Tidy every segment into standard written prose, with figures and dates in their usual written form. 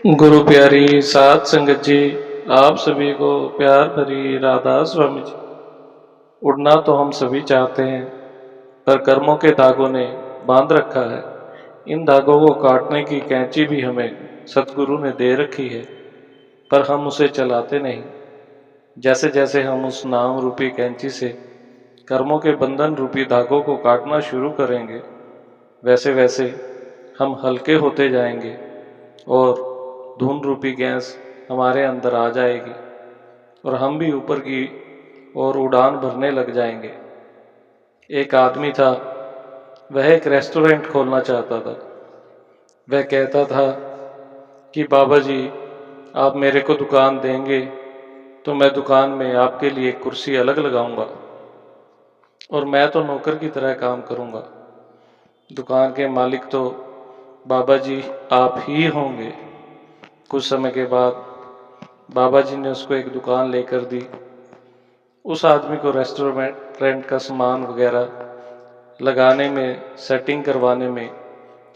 गुरु प्यारी सात संगत जी, आप सभी को प्यार भरी राधा स्वामी जी। उड़ना तो हम सभी चाहते हैं, पर कर्मों के धागों ने बांध रखा है। इन धागों को काटने की कैंची भी हमें सतगुरु ने दे रखी है, पर हम उसे चलाते नहीं। जैसे जैसे हम उस नाम रूपी कैंची से कर्मों के बंधन रूपी धागों को काटना शुरू करेंगे, वैसे वैसे हम हल्के होते जाएंगे और धून रूपी गैस हमारे अंदर आ जाएगी और हम भी ऊपर की ओर उड़ान भरने लग जाएंगे। एक आदमी था, वह एक रेस्टोरेंट खोलना चाहता था। वह कहता था कि बाबा जी, आप मेरे को दुकान देंगे तो मैं दुकान में आपके लिए एक कुर्सी अलग लगाऊंगा और मैं तो नौकर की तरह काम करूंगा। दुकान के मालिक तो बाबा जी आप ही होंगे। कुछ समय के बाद बाबा जी ने उसको एक दुकान लेकर दी। उस आदमी को रेस्टोरेंट का सामान वगैरह लगाने में, सेटिंग करवाने में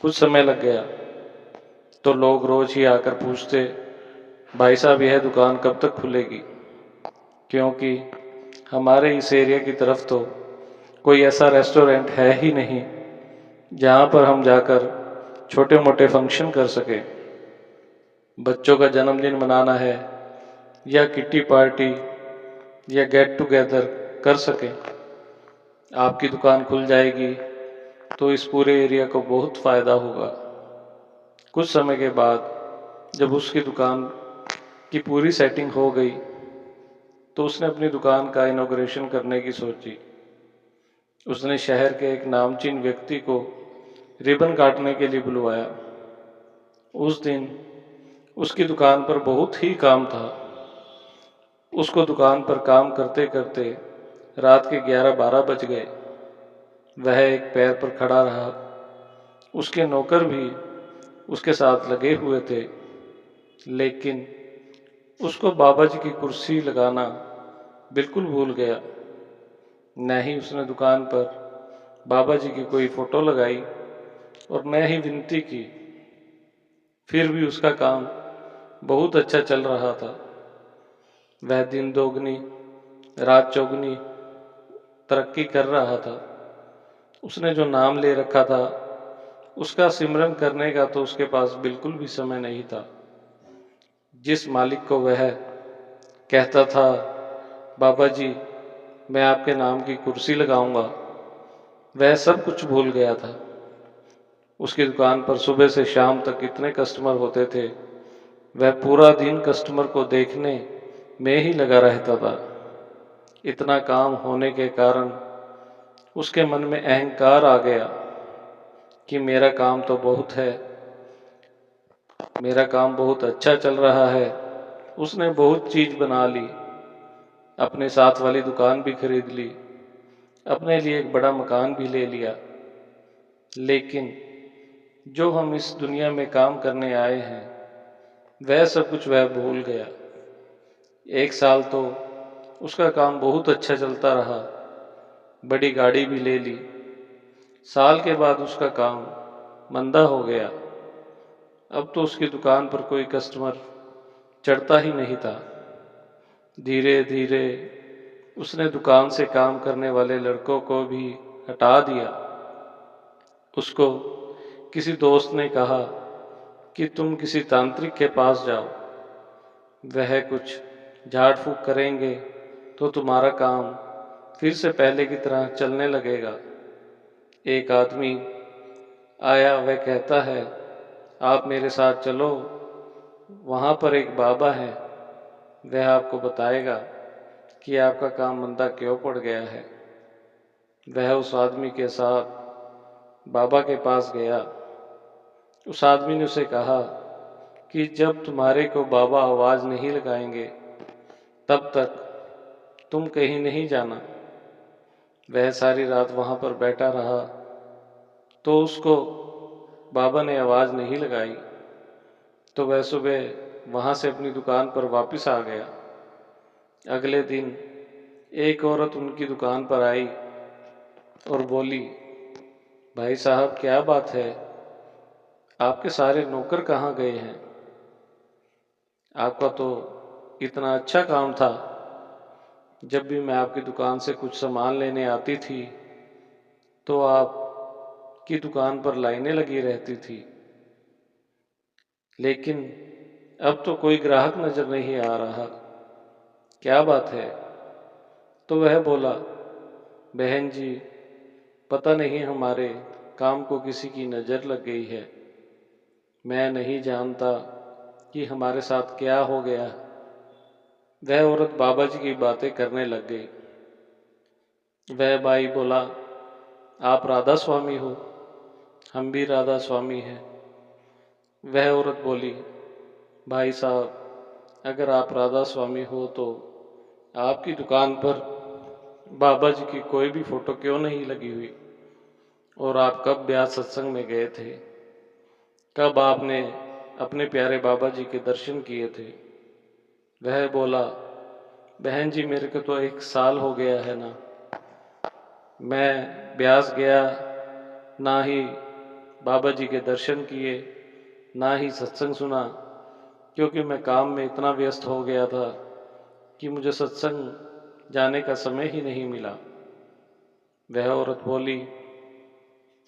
कुछ समय लग गया। तो लोग रोज ही आकर पूछते, भाई साहब यह दुकान कब तक खुलेगी? क्योंकि हमारे इस एरिया की तरफ तो कोई ऐसा रेस्टोरेंट है ही नहीं जहाँ पर हम जाकर छोटे मोटे फंक्शन कर सकें। बच्चों का जन्मदिन मनाना है या किट्टी पार्टी या गेट टुगेदर कर सकें। आपकी दुकान खुल जाएगी तो इस पूरे एरिया को बहुत फ़ायदा होगा। कुछ समय के बाद जब उसकी दुकान की पूरी सेटिंग हो गई तो उसने अपनी दुकान का इनॉग्रेशन करने की सोची। उसने शहर के एक नामचीन व्यक्ति को रिबन काटने के लिए बुलवाया। उस दिन उसकी दुकान पर बहुत ही काम था। उसको दुकान पर काम करते करते रात के 11-12 बज गए। वह एक पैर पर खड़ा रहा। उसके नौकर भी उसके साथ लगे हुए थे, लेकिन उसको बाबा जी की कुर्सी लगाना बिल्कुल भूल गया। न ही उसने दुकान पर बाबा जी की कोई फोटो लगाई और न ही विनती की। फिर भी उसका काम बहुत अच्छा चल रहा था। वह दिन दोगुनी रात चौगुनी तरक्की कर रहा था। उसने जो नाम ले रखा था उसका सिमरन करने का तो उसके पास बिल्कुल भी समय नहीं था। जिस मालिक को वह कहता था, बाबा जी मैं आपके नाम की कुर्सी लगाऊंगा, वह सब कुछ भूल गया था। उसकी दुकान पर सुबह से शाम तक इतने कस्टमर होते थे, वह पूरा दिन कस्टमर को देखने में ही लगा रहता था। इतना काम होने के कारण उसके मन में अहंकार आ गया कि मेरा काम तो बहुत है, मेरा काम बहुत अच्छा चल रहा है। उसने बहुत चीज बना ली, अपने साथ वाली दुकान भी खरीद ली, अपने लिए एक बड़ा मकान भी ले लिया। लेकिन जो हम इस दुनिया में काम करने आए हैं वह सब कुछ वह भूल गया। एक साल तो उसका काम बहुत अच्छा चलता रहा, बड़ी गाड़ी भी ले ली। साल के बाद उसका काम मंदा हो गया। अब तो उसकी दुकान पर कोई कस्टमर चढ़ता ही नहीं था। धीरे धीरे उसने दुकान से काम करने वाले लड़कों को भी हटा दिया। उसको किसी दोस्त ने कहा कि तुम किसी तांत्रिक के पास जाओ, वह कुछ झाड़ फूक करेंगे तो तुम्हारा काम फिर से पहले की तरह चलने लगेगा। एक आदमी आया, वह कहता है आप मेरे साथ चलो, वहाँ पर एक बाबा है, वह आपको बताएगा कि आपका काम मंदा क्यों पड़ गया है। वह उस आदमी के साथ बाबा के पास गया। उस आदमी ने उसे कहा कि जब तुम्हारे को बाबा आवाज़ नहीं लगाएंगे तब तक तुम कहीं नहीं जाना। वह सारी रात वहाँ पर बैठा रहा तो उसको बाबा ने आवाज़ नहीं लगाई, तो वह सुबह वहाँ से अपनी दुकान पर वापस आ गया। अगले दिन एक औरत उनकी दुकान पर आई और बोली, भाई साहब क्या बात है, आपके सारे नौकर कहाँ गए हैं? आपका तो इतना अच्छा काम था, जब भी मैं आपकी दुकान से कुछ सामान लेने आती थी तो आपकी दुकान पर लाइनें लगी रहती थी, लेकिन अब तो कोई ग्राहक नजर नहीं आ रहा, क्या बात है? तो वह बोला, बहन जी, पता नहीं हमारे काम को किसी की नज़र लग गई है। मैं नहीं जानता कि हमारे साथ क्या हो गया। वह औरत बाबा जी की बातें करने लग गई। वह भाई बोला, आप राधा स्वामी हो? हम भी राधा स्वामी हैं। वह औरत बोली, भाई साहब, अगर आप राधा स्वामी हो तो आपकी दुकान पर बाबा जी की कोई भी फोटो क्यों नहीं लगी हुई? और आप कब ब्याह सत्संग में गए थे? कब आपने अपने प्यारे बाबा जी के दर्शन किए थे? वह बोला, बहन जी, मेरे को तो 1 साल हो गया है ना, मैं ब्यास गया, ना ही बाबा जी के दर्शन किए, ना ही सत्संग सुना, क्योंकि मैं काम में इतना व्यस्त हो गया था कि मुझे सत्संग जाने का समय ही नहीं मिला। वह औरत बोली,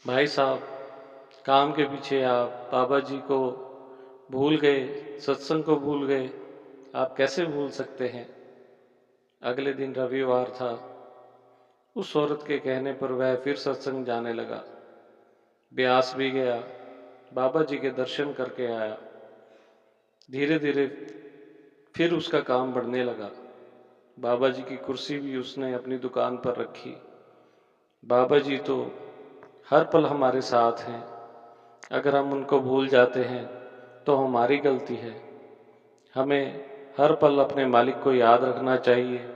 भाई साहब, काम के पीछे आप बाबा जी को भूल गए, सत्संग को भूल गए, आप कैसे भूल सकते हैं? अगले दिन रविवार था। उस औरत के कहने पर वह फिर सत्संग जाने लगा, ब्यास भी गया, बाबा जी के दर्शन करके आया। धीरे धीरे फिर उसका काम बढ़ने लगा। बाबा जी की कुर्सी भी उसने अपनी दुकान पर रखी। बाबा जी तो हर पल हमारे साथ हैं, अगर हम उनको भूल जाते हैं तो हमारी गलती है। हमें हर पल अपने मालिक को याद रखना चाहिए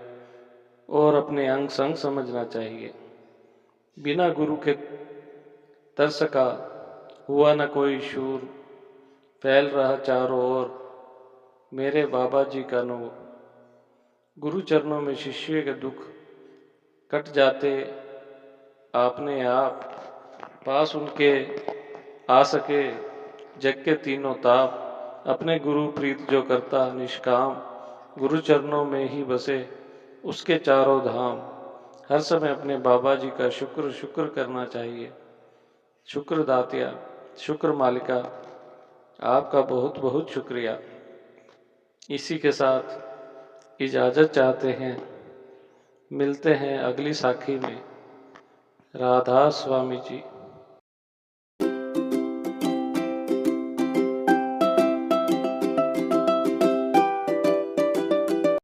और अपने अंग संग समझना चाहिए। बिना गुरु के तरस का हुआ न कोई शूर, फैल रहा चारों ओर मेरे बाबा जी का नूर। गुरु चरणों में शिष्य के दुख कट जाते आपने आप, पास उनके आ सके जग के तीनों ताप। अपने गुरु प्रीत जो करता निष्काम, गुरु चरणों में ही बसे उसके चारों धाम। हर समय अपने बाबा जी का शुक्र शुक्र करना चाहिए। शुक्र दातिया, शुक्र मालिका, आपका बहुत बहुत शुक्रिया। इसी के साथ इजाज़त चाहते हैं, मिलते हैं अगली साखी में। राधा स्वामी जी।